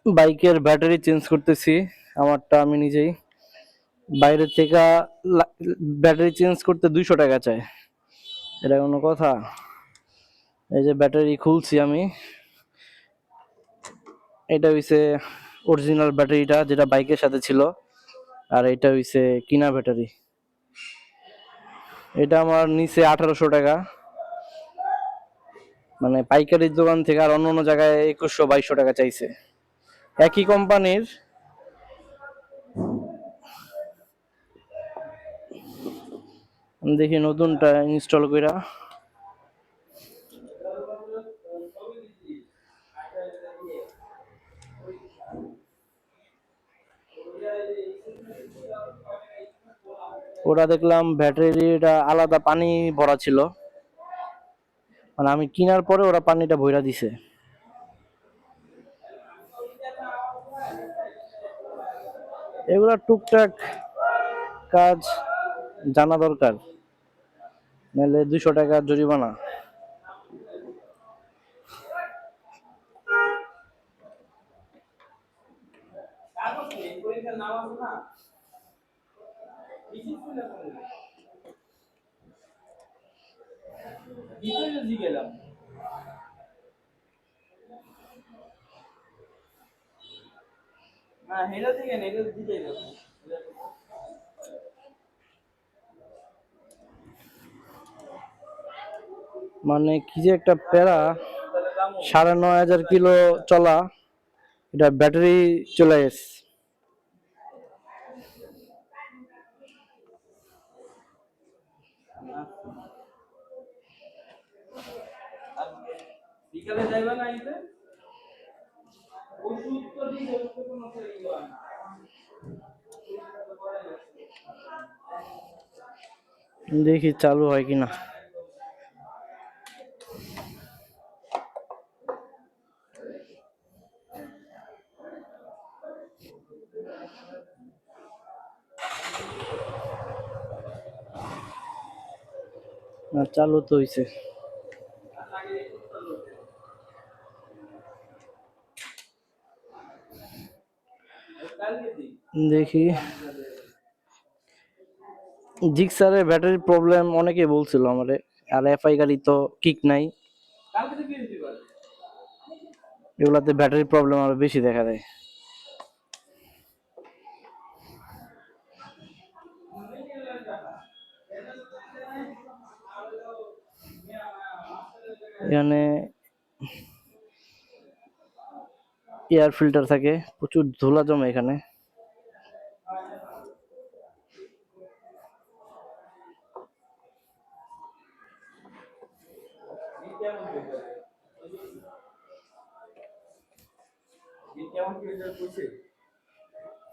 বাইকের battery change করতেছি, আমারটা আমি নিজেই। বাইরে থেকে ব্যাটারি চেঞ্জ করতে 200 টাকা চায়, এটা কোনো কথা? এই যে ব্যাটারি খুলছি আমি, এটা হইছে অরিজিনাল ব্যাটারিটা যেটা বাইকের সাথে ছিল, আর এটা হইছে কিনা ব্যাটারি। এটা আমার নিচে 1800 টাকা, মানে পাইকারির দোকান থেকে, আর অন্য অন্য জায়গায় 2100-2200 টাকা চাইছে, একই কোম্পানির। দেখি নতুনটা ইনস্টল কইরা। ওরা দেখলাম ব্যাটারিটা আলাদা পানি ভরা ছিল, মানে আমি কেনার পরে ওরা পানিটা ভইরা দিছে। এগুলা টুকটাক কাজ জানা দরকার, নাহলে 200 টাকা জরিমানা। মানে কি যে একটা প্যারা, 9500 কিলো চলা, এটা ব্যাটারি চলে গেছে। দেখি চালু হয় কিনা। না, চালু তো হইছে। দেখি, জিক্সারের ব্যাটারির প্রবলেম অনেকে বলছিল আমারে, আর এফআই গাড়ি তো কিক নাই, এগুলাতে ব্যাটারির প্রবলেম আরো বেশি দেখা দেয়। এখানে এয়ার ফিল্টার থাকে, প্রচুর ধুলা জমে এখানে।